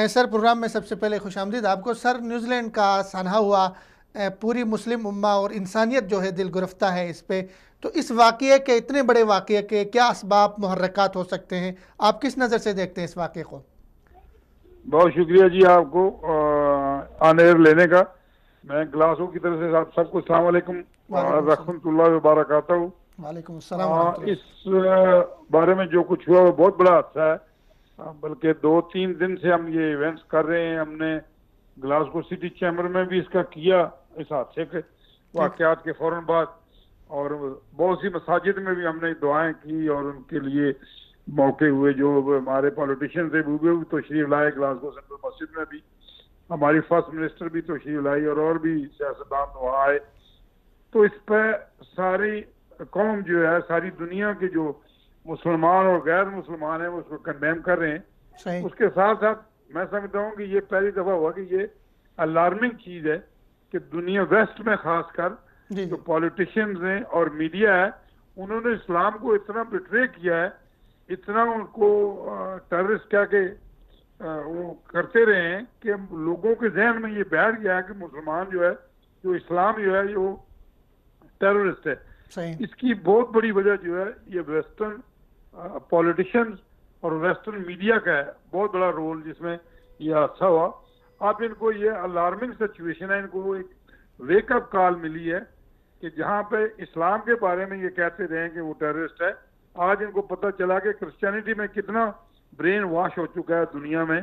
سر programme میں سب سے پہلے خوش آمدید آپ کو سر. نیوزی لینڈ کا سانحہ ہوا، پوری مسلم امہ اور انسانیت جو ہے دل گرفتہ ہے اس پہ. تو اس واقعے کے، اتنے بڑے واقعے کے کیا اسباب محرکات ہو سکتے ہیں؟ آپ کس نظر سے دیکھتے ہیں اس واقعے کو؟ بہت شکریہ جی آپ کو آن ایئر لینے کا. میں گلاسگو کی طرف سے آپ سب کو السلام علیکم وعلیکم السلام. رحمۃ اللہ وبرکاتہ. وعلیکم السلام ورحمۃ اللہ. اس بارے میں جو کچھ ہوا وہ بہت بڑا حادثہ ہے. بلکہ 2-3 دن سے ہم یہ ایونٹس کر رہے ہیں. ہم نے گلاسگو سٹی چیمبر میں بھی اس کا کیا اس حادثے کے واقعات کے فوراً بعد، اور بہت سی مساجد میں بھی ہم نے دعائیں کی اور ان کے لیے موقع ہوئے. جو ہمارے پولیٹیشین تھے وہ بھی تشریف لائے. گلاسگو سینٹرل مسجد میں بھی ہماری فرسٹ منسٹر بھی تشریف لائی اور بھی سیاستدان وہاں آئے. تو اس پہ ساری قوم جو ہے، ساری دنیا کے جو مسلمان اور غیر مسلمان ہیں وہ اس کو کنڈیم کر رہے ہیں. صحیح. اس کے ساتھ ساتھ میں سمجھتا ہوں کہ یہ پہلی دفعہ ہوا کہ یہ الارمنگ چیز ہے کہ دنیا ویسٹ میں خاص کر جو پولیٹیشینز ہیں اور میڈیا ہے، انہوں نے اسلام کو اتنا بٹرے کیا ہے، اتنا ان کو ٹیررسٹ کہہ کے وہ کرتے رہے ہیں کہ لوگوں کے ذہن میں یہ بیٹھ گیا ہے کہ مسلمان جو ہے، جو اسلام جو ہے وہ ٹیررسٹ ہے. اس کی بہت بڑی وجہ جو ہے یہ ویسٹرن پولیٹیشینز اور ویسٹرن میڈیا کا ہے. بہت بڑا رول جس میں یہ حادثہ ہوا. اب ان کو یہ الارمنگ سچویشن ہے، ان کو ایک ویک اپ کال ملی ہے کہ جہاں پہ اسلام کے بارے میں یہ کہتے رہے کہ وہ ٹیررسٹ ہے، آج ان کو پتہ چلا کہ کرسچینٹی میں کتنا برین واش ہو چکا ہے دنیا میں.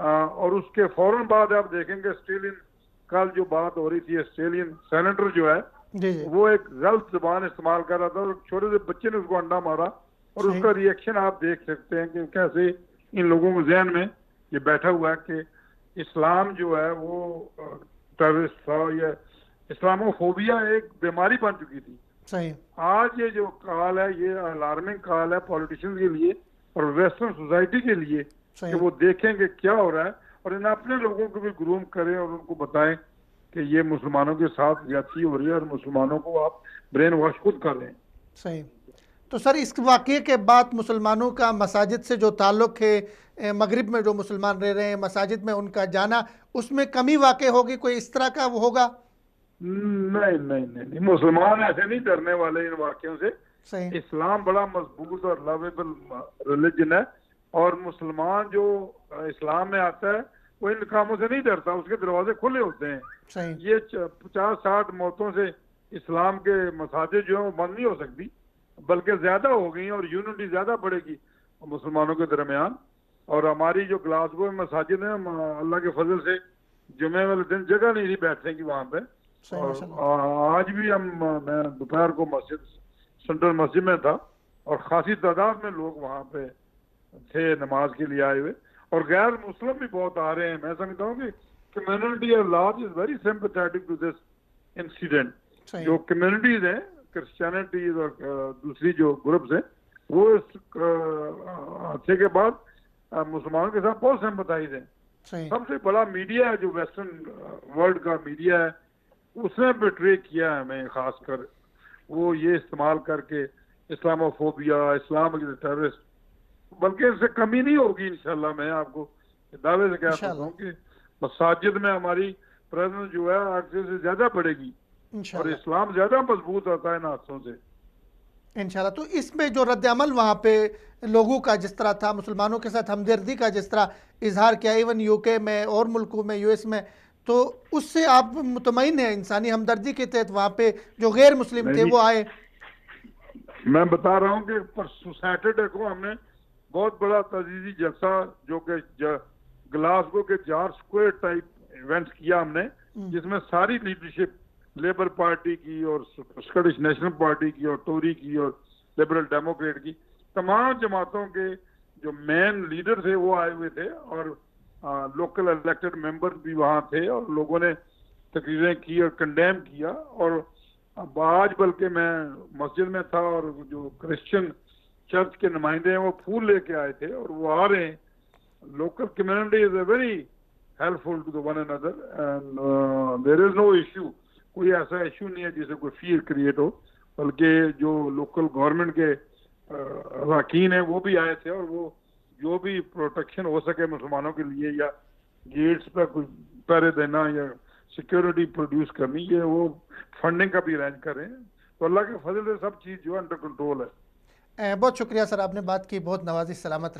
اور اس کے فوراً بعد آپ دیکھیں گے آسٹریلین، کل جو بات ہو رہی تھی، آسٹریلین سینیٹر جو ہے وہ ایک غلط زبان استعمال کر رہا تھا اور چھوٹے سے بچے نے اس کو انڈا مارا، اور اس کا ریئیکشن آپ دیکھ سکتے ہیں کہ کیسے ان لوگوں کے ذہن میں یہ بیٹھا ہوا ہے کہ اسلام جو ہے وہ ٹیررسٹ تھا. یہ اسلاموفوبیا ایک بیماری بن چکی تھی. آج یہ جو کال ہے یہ الارمنگ کال ہے پولیٹیشین کے لیے اور ویسٹرن سوسائٹی کے لیے کہ وہ دیکھیں کہ کیا ہو رہا ہے اور انہیں اپنے لوگوں کو بھی گروم کریں اور ان کو بتائیں کہ یہ مسلمانوں کے ساتھ زیادتی ہو رہی ہے اور مسلمانوں کو آپ برین واش خود کر رہے ہیں. صحیح. تو سر اس واقعے کے بعد مسلمانوں کا مساجد سے جو تعلق ہے، مغرب میں جو مسلمان رہ رہے ہیں مساجد میں ان کا جانا، اس میں کمی واقع ہوگی؟ کوئی اس طرح کا وہ ہوگا؟ نہیں، مسلمان ایسے نہیں ڈرنے والے ان واقعوں سے. اسلام بڑا مضبوط اور لویبل ریلیجن ہے، اور مسلمان جو اسلام میں آتا ہے وہ ان کاموں سے نہیں ڈرتا، اس کے دروازے کھلے ہوتے ہیں. یہ 50-60 موتوں سے اسلام کے مساجد جو ہیں وہ بند نہیں ہو سکتی، بلکہ زیادہ ہو گئی اور یونٹی زیادہ بڑھے گی مسلمانوں کے درمیان. اور ہماری جو گلاسگو میں مساجد ہیں، اللہ کے فضل سے جمعے والے دن جگہ نہیں رہی بیٹھنے کی وہاں پہ. اور آج بھی میں دوپہر کو سینٹرل مسجد میں تھا اور خاصی تعداد میں لوگ وہاں پہ تھے نماز کے لیے آئے ہوئے، اور غیر مسلم بھی بہت آ رہے ہیں. میں سمجھتا ہوں کہ community at large is very sympathetic to this incident. جو کمیونٹیز ہیں، کرسچینٹیز اور دوسری جو گروپس ہیں، وہ اس حادثے کے بعد مسلمانوں کے ساتھ بہت سمپتھائز ہیں. سب سے بڑا میڈیا ہے جو ویسٹرن ورلڈ کا میڈیا ہے، اس نے بٹرے کیا ہے ہمیں، خاص کر وہ یہ استعمال کر کے اسلاموفوبیا، اسلام ٹیررسٹ. بلکہ اس سے کمی نہیں ہوگی انشاءاللہ. میں آپ کو دعوے سے کہہ سکتا ہوں کہ مساجد میں ہماری پریزنس جو ہے آگے سے زیادہ بڑھے گی اور اسلام زیادہ مضبوط ہوتا ہے ان حادثوں سے انشاءاللہ. تو اس میں جو رد عمل وہاں پہ لوگوں کا جس طرح تھا، مسلمانوں کے ساتھ ہمدردی کا جس طرح اظہار کیا، ایون یو کے میں اور ملکوں میں، یو ایس میں، تو اس سے آپ مطمئن ہیں انسانی ہمدردی کے تحت وہاں پہ جو غیر مسلم تھے وہ آئے؟ میں بتا رہا ہوں کہ سیٹرڈے کو ہم نے بہت بڑا تعزیزی جلسہ جو کہ گلاسگو کے جارج اسکوائر ٹائپ ایونٹس کیا ہم نے، جس میں ساری لیڈرشپ، لیبر پارٹی کی اور اسکاٹش نیشنل پارٹی کی اور ٹوری کی اور لبرل ڈیموکریٹ کی، تمام جماعتوں کے جو مین لیڈر تھے وہ آئے ہوئے تھے، اور لوکل الیکٹڈ ممبر بھی وہاں تھے، اور لوگوں نے تقریریں کی اور کنڈیم کیا. اور آج بلکہ میں مسجد میں تھا اور جو کرسچن چرچ کے نمائندے ہیں وہ پھول لے کے آئے تھے اور وہ آ رہے ہیں. Local community is a very helpful to one another and there is no issue. کوئی ایسا ایشو نہیں ہے جسے کوئی فیئر کریٹ ہو، بلکہ جو لوکل گورنمنٹ کے اراکین ہیں وہ بھی آئے تھے اور وہ جو بھی پروٹیکشن ہو سکے مسلمانوں کے لیے، یا گیٹس پہ کوئی پہرے دینا یا سیکیورٹی پروڈیوس کرنی، یہ وہ فنڈنگ کا بھی ارینج کریں. تو اللہ کے فضل سے سب چیز جو ہے انڈر کنٹرول ہے. بہت شکریہ سر، آپ نے بات کی، بہت نوازی، سلامت رہے.